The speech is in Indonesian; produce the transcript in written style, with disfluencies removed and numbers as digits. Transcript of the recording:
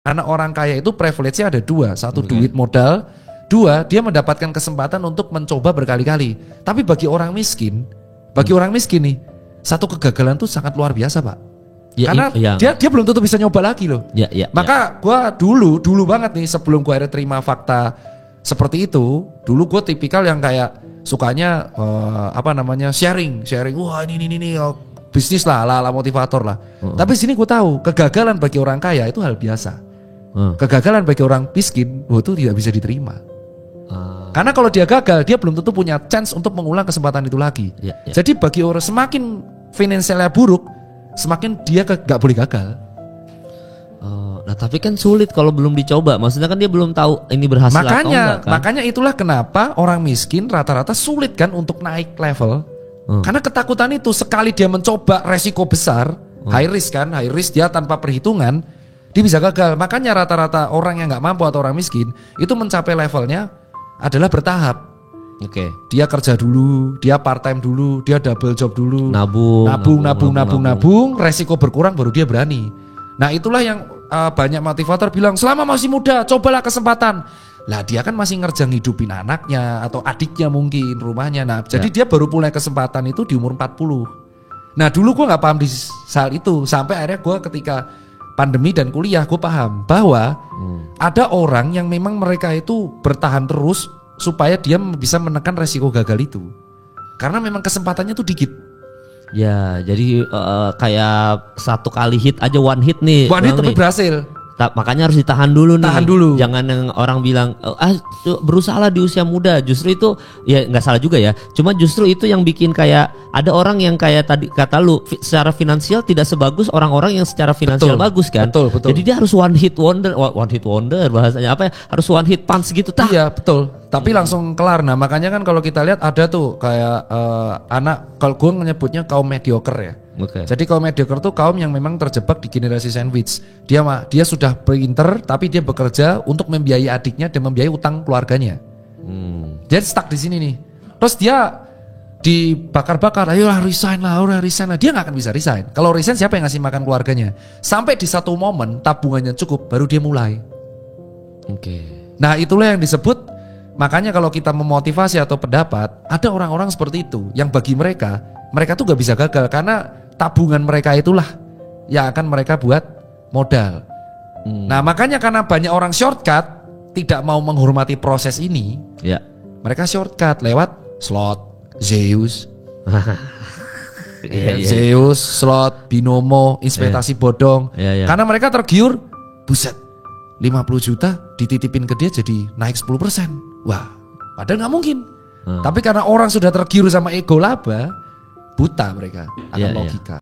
anak orang kaya itu privilege-nya ada dua. Satu duit modal, dua dia mendapatkan kesempatan untuk mencoba berkali-kali. Tapi bagi orang miskin nih, satu kegagalan tuh sangat luar biasa, Pak. Ya, karena dia belum tentu bisa nyoba lagi loh. Maka gua dulu banget nih sebelum gua akhirnya terima fakta seperti itu, dulu gua tipikal yang kayak sukanya sharing. Wah ini bisnis lah, ala motivator lah. Tapi sini gue tahu kegagalan bagi orang kaya itu hal biasa. Kegagalan bagi orang miskin itu tidak bisa diterima. Karena kalau dia gagal, dia belum tentu punya chance untuk mengulang kesempatan itu lagi. Jadi bagi orang semakin finansialnya buruk, semakin dia gak boleh gagal. Nah tapi kan sulit kalau belum dicoba. Maksudnya kan dia belum tahu ini berhasil atau enggak kan? Makanya itulah kenapa orang miskin rata-rata sulit kan untuk naik level. Karena ketakutan itu sekali dia mencoba resiko besar, high risk dia tanpa perhitungan, dia bisa gagal. Makanya rata-rata orang yang gak mampu atau orang miskin itu mencapai levelnya adalah bertahap. Dia kerja dulu, dia part time dulu, dia double job dulu, nabung, resiko berkurang baru dia berani. Nah itulah yang banyak motivator bilang selama masih muda cobalah kesempatan. Lah dia kan masih ngerjang hidupin anaknya atau adiknya mungkin rumahnya. Nah jadi dia baru mulai kesempatan itu di umur 40. Nah dulu gue gak paham di saat itu. Sampai akhirnya gue ketika pandemi dan kuliah gue paham bahwa ada orang yang memang mereka itu bertahan terus supaya dia bisa menekan resiko gagal itu. Karena memang kesempatannya tuh dikit. Ya jadi kayak satu kali hit aja, one hit nih. One hit tapi berhasil. Makanya harus ditahan dulu nih. Tahan dulu. Jangan yang orang bilang berusahalah di usia muda. Justru itu ya nggak salah juga ya. Cuma justru itu yang bikin kayak ada orang yang kayak tadi kata lu secara finansial tidak sebagus orang-orang yang secara finansial bagus kan. Betul. Jadi dia harus one hit wonder bahasanya apa ya? Harus one hit punch gitu. Iya betul. Tapi langsung kelar. Nah makanya kan kalau kita lihat ada tuh kayak anak, kalau gue menyebutnya kaum mediocre ya. Jadi kaum mediocre tuh kaum yang memang terjebak di generasi sandwich. Dia sudah pinter tapi dia bekerja untuk membiayai adiknya dan membiayai utang keluarganya. Dia stuck di sini nih. Terus dia dibakar-bakar, ayolah resign lah. Dia nggak akan bisa resign. Kalau resign siapa yang ngasih makan keluarganya? Sampai di satu momen tabungannya cukup, baru dia mulai. Nah itulah yang disebut. Makanya kalau kita memotivasi atau pendapat, ada orang-orang seperti itu yang bagi mereka tuh gak bisa gagal karena tabungan mereka itulah yang akan mereka buat modal. Nah makanya karena banyak orang shortcut, tidak mau menghormati proses ini, mereka shortcut lewat slot, Zeus, Zeus, slot, binomo, investasi bodong. Karena mereka tergiur, buset, 50 juta dititipin ke dia jadi naik 10%. Wah, padahal gak mungkin. Tapi karena orang sudah tergiur sama ego laba, buta mereka akan logika.